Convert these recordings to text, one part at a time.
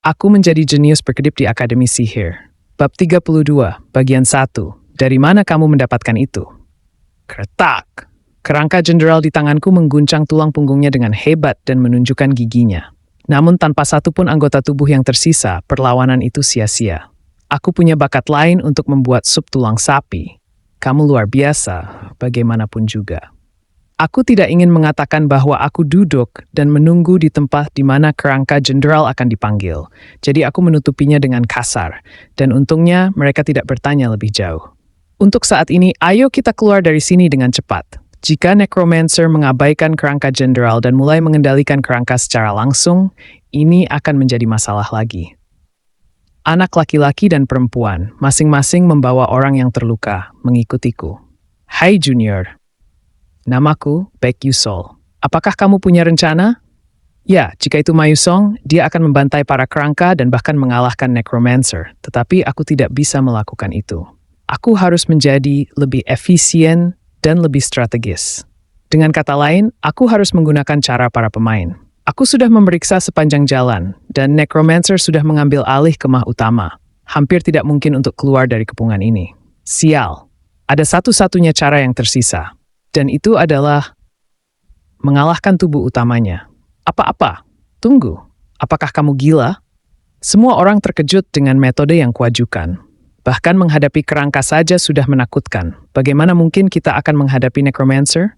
Aku menjadi jenius berkedip di Akademi Sihir. Bab 32, bagian 1. Dari mana kamu mendapatkan itu? Kretak. Kerangka jenderal di tanganku mengguncang tulang punggungnya dengan hebat dan menunjukkan giginya. Namun tanpa satupun anggota tubuh yang tersisa, perlawanan itu sia-sia. Aku punya bakat lain untuk membuat sup tulang sapi. Kamu luar biasa, bagaimanapun juga. Aku tidak ingin mengatakan bahwa aku duduk dan menunggu di tempat di mana kerangka jenderal akan dipanggil. Jadi aku menutupinya dengan kasar. Dan untungnya mereka tidak bertanya lebih jauh. Untuk saat ini, ayo kita keluar dari sini dengan cepat. Jika Necromancer mengabaikan kerangka jenderal dan mulai mengendalikan kerangka secara langsung, ini akan menjadi masalah lagi. Anak laki-laki dan perempuan, masing-masing membawa orang yang terluka, mengikutiku. Hai Junior. Namaku Baek Yusol. Apakah kamu punya rencana? Ya, jika itu Mayusong, dia akan membantai para kerangka dan bahkan mengalahkan Necromancer. Tetapi aku tidak bisa melakukan itu. Aku harus menjadi lebih efisien dan lebih strategis. Dengan kata lain, aku harus menggunakan cara para pemain. Aku sudah memeriksa sepanjang jalan, dan Necromancer sudah mengambil alih kemah utama. Hampir tidak mungkin untuk keluar dari kepungan ini. Sial, ada satu-satunya cara yang tersisa. Dan itu adalah mengalahkan tubuh utamanya. Apa-apa? Tunggu, apakah kamu gila? Semua orang terkejut dengan metode yang kuajukan. Bahkan menghadapi kerangka saja sudah menakutkan. Bagaimana mungkin kita akan menghadapi Necromancer?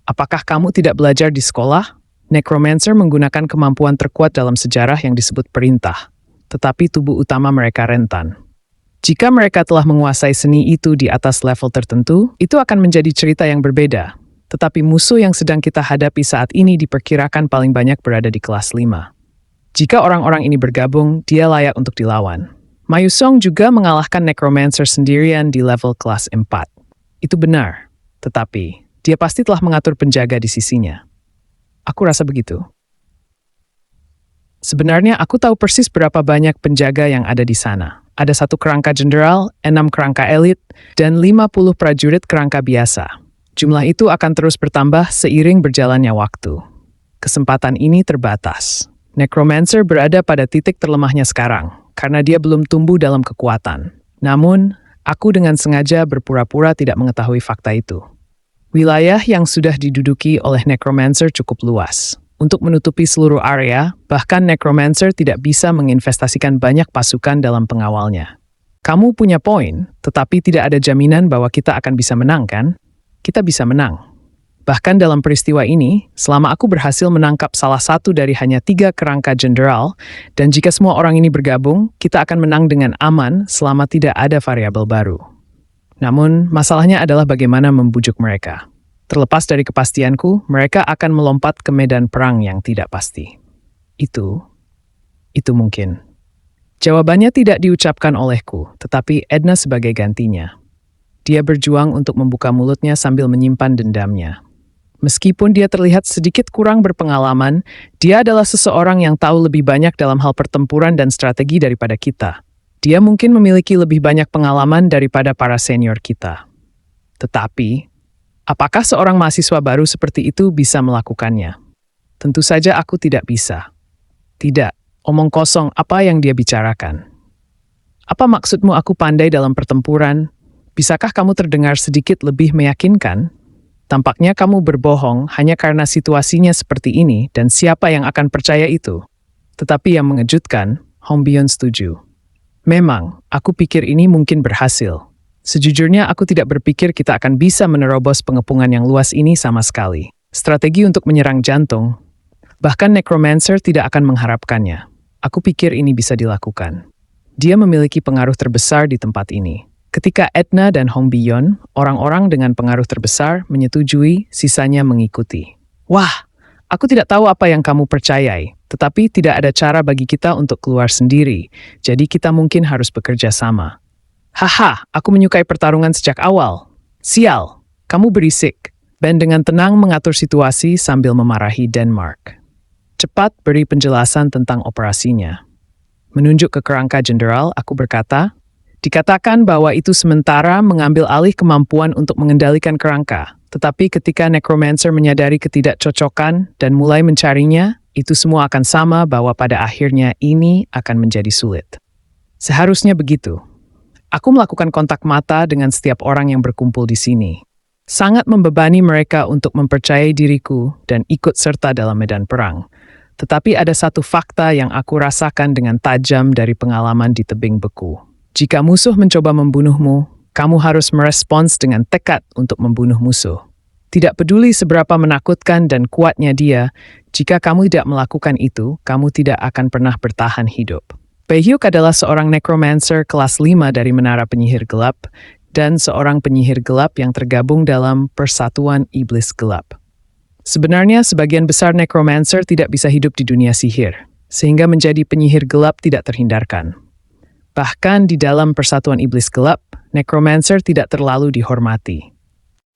Apakah kamu tidak belajar di sekolah? Necromancer menggunakan kemampuan terkuat dalam sejarah yang disebut perintah. Tetapi tubuh utama mereka rentan. Jika mereka telah menguasai seni itu di atas level tertentu, itu akan menjadi cerita yang berbeda. Tetapi musuh yang sedang kita hadapi saat ini diperkirakan paling banyak berada di kelas 5. Jika orang-orang ini bergabung, dia layak untuk dilawan. Mayusong juga mengalahkan Necromancer sendirian di level kelas 4. Itu benar, tetapi dia pasti telah mengatur penjaga di sisinya. Aku rasa begitu. Sebenarnya aku tahu persis berapa banyak penjaga yang ada di sana. Ada 1 kerangka jenderal, 6 kerangka elit, dan 50 prajurit kerangka biasa. Jumlah itu akan terus bertambah seiring berjalannya waktu. Kesempatan ini terbatas. Necromancer berada pada titik terlemahnya sekarang, karena dia belum tumbuh dalam kekuatan. Namun, aku dengan sengaja berpura-pura tidak mengetahui fakta itu. Wilayah yang sudah diduduki oleh Necromancer cukup luas. Untuk menutupi seluruh area, bahkan Necromancer tidak bisa menginvestasikan banyak pasukan dalam pengawalnya. Kamu punya poin, tetapi tidak ada jaminan bahwa kita akan bisa menang, kan? Kita bisa menang. Bahkan dalam peristiwa ini, selama aku berhasil menangkap salah satu dari hanya 3 kerangka jenderal, dan jika semua orang ini bergabung, kita akan menang dengan aman selama tidak ada variabel baru. Namun, masalahnya adalah bagaimana membujuk mereka. Terlepas dari kepastianku, mereka akan melompat ke medan perang yang tidak pasti. Itu mungkin. Jawabannya tidak diucapkan olehku, tetapi Edna sebagai gantinya. Dia berjuang untuk membuka mulutnya sambil menyimpan dendamnya. Meskipun dia terlihat sedikit kurang berpengalaman, dia adalah seseorang yang tahu lebih banyak dalam hal pertempuran dan strategi daripada kita. Dia mungkin memiliki lebih banyak pengalaman daripada para senior kita. Tetapi, apakah seorang mahasiswa baru seperti itu bisa melakukannya? Tentu saja aku tidak bisa. Tidak, omong kosong apa yang dia bicarakan. Apa maksudmu aku pandai dalam pertempuran? Bisakah kamu terdengar sedikit lebih meyakinkan? Tampaknya kamu berbohong hanya karena situasinya seperti ini dan siapa yang akan percaya itu. Tetapi yang mengejutkan, Hong Bion setuju. Memang, aku pikir ini mungkin berhasil. Sejujurnya aku tidak berpikir kita akan bisa menerobos pengepungan yang luas ini sama sekali. Strategi untuk menyerang jantung. Bahkan Necromancer tidak akan mengharapkannya. Aku pikir ini bisa dilakukan. Dia memiliki pengaruh terbesar di tempat ini. Ketika Edna dan Hong Bion, orang-orang dengan pengaruh terbesar menyetujui, sisanya mengikuti. Wah, aku tidak tahu apa yang kamu percayai, tetapi tidak ada cara bagi kita untuk keluar sendiri, jadi kita mungkin harus bekerja sama. Haha, aku menyukai pertarungan sejak awal. Sial, kamu berisik. Ben dengan tenang mengatur situasi sambil memarahi Denmark. Cepat beri penjelasan tentang operasinya. Menunjuk ke kerangka jenderal, aku berkata, dikatakan bahwa itu sementara mengambil alih kemampuan untuk mengendalikan kerangka. Tetapi ketika Necromancer menyadari ketidakcocokan dan mulai mencarinya, itu semua akan sama bahwa pada akhirnya ini akan menjadi sulit. Seharusnya begitu. Aku melakukan kontak mata dengan setiap orang yang berkumpul di sini. Sangat membebani mereka untuk mempercayai diriku dan ikut serta dalam medan perang. Tetapi ada satu fakta yang aku rasakan dengan tajam dari pengalaman di tebing beku. Jika musuh mencoba membunuhmu, kamu harus merespons dengan tekad untuk membunuh musuh. Tidak peduli seberapa menakutkan dan kuatnya dia, jika kamu tidak melakukan itu, kamu tidak akan pernah bertahan hidup. Bae-hyuk adalah seorang necromancer kelas 5 dari Menara Penyihir Gelap dan seorang penyihir gelap yang tergabung dalam Persatuan Iblis Gelap. Sebenarnya, sebagian besar necromancer tidak bisa hidup di dunia sihir, sehingga menjadi penyihir gelap tidak terhindarkan. Bahkan di dalam Persatuan Iblis Gelap, necromancer tidak terlalu dihormati.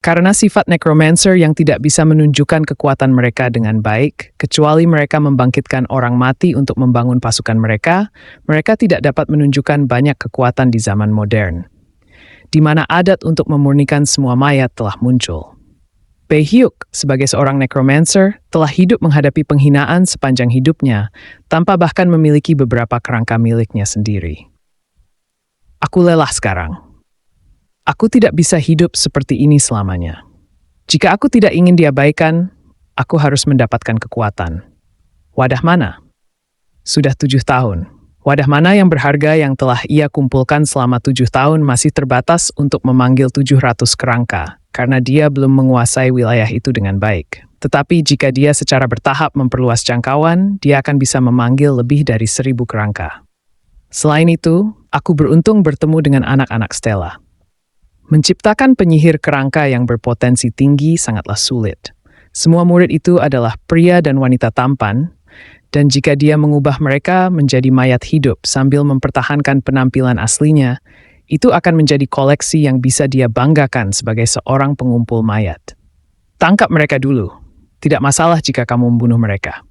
Karena sifat necromancer yang tidak bisa menunjukkan kekuatan mereka dengan baik, kecuali mereka membangkitkan orang mati untuk membangun pasukan mereka tidak dapat menunjukkan banyak kekuatan di zaman modern, di mana adat untuk memurnikan semua mayat telah muncul. Bae-hyuk, sebagai seorang necromancer, telah hidup menghadapi penghinaan sepanjang hidupnya, tanpa bahkan memiliki beberapa kerangka miliknya sendiri. Aku lelah sekarang. Aku tidak bisa hidup seperti ini selamanya. Jika aku tidak ingin diabaikan, aku harus mendapatkan kekuatan. Wadah mana? Sudah 7 tahun. Wadah mana yang berharga yang telah ia kumpulkan selama 7 tahun masih terbatas untuk memanggil 700 kerangka, karena dia belum menguasai wilayah itu dengan baik. Tetapi jika dia secara bertahap memperluas jangkauan, dia akan bisa memanggil lebih dari 1000 kerangka. Selain itu, aku beruntung bertemu dengan anak-anak Stella. Menciptakan penyihir kerangka yang berpotensi tinggi sangatlah sulit. Semua murid itu adalah pria dan wanita tampan, dan jika dia mengubah mereka menjadi mayat hidup sambil mempertahankan penampilan aslinya, itu akan menjadi koleksi yang bisa dia banggakan sebagai seorang pengumpul mayat. Tangkap mereka dulu. Tidak masalah jika kamu membunuh mereka.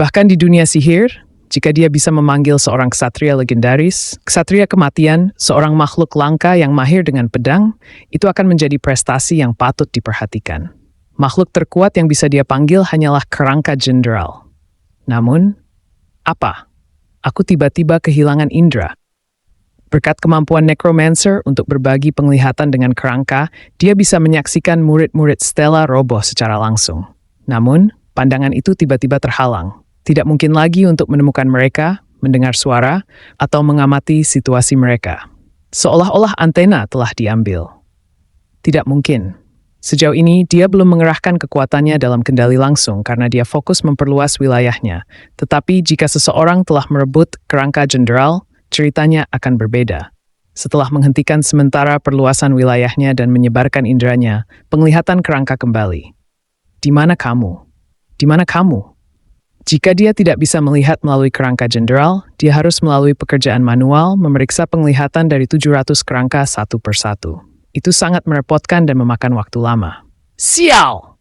Bahkan di dunia sihir, jika dia bisa memanggil seorang ksatria legendaris, ksatria kematian, seorang makhluk langka yang mahir dengan pedang, itu akan menjadi prestasi yang patut diperhatikan. Makhluk terkuat yang bisa dia panggil hanyalah kerangka jenderal. Namun, apa? Aku tiba-tiba kehilangan indera. Berkat kemampuan necromancer untuk berbagi penglihatan dengan kerangka, dia bisa menyaksikan murid-murid Stella roboh secara langsung. Namun, pandangan itu tiba-tiba terhalang. Tidak mungkin lagi untuk menemukan mereka, mendengar suara, atau mengamati situasi mereka. Seolah-olah antena telah diambil. Tidak mungkin. Sejauh ini, dia belum mengerahkan kekuatannya dalam kendali langsung karena dia fokus memperluas wilayahnya. Tetapi jika seseorang telah merebut kerangka jenderal, ceritanya akan berbeda. Setelah menghentikan sementara perluasan wilayahnya dan menyebarkan inderanya, penglihatan kerangka kembali. Di mana kamu? Di mana kamu? Jika dia tidak bisa melihat melalui kerangka jenderal, dia harus melalui pekerjaan manual memeriksa penglihatan dari 700 kerangka satu persatu. Itu sangat merepotkan dan memakan waktu lama. Sial!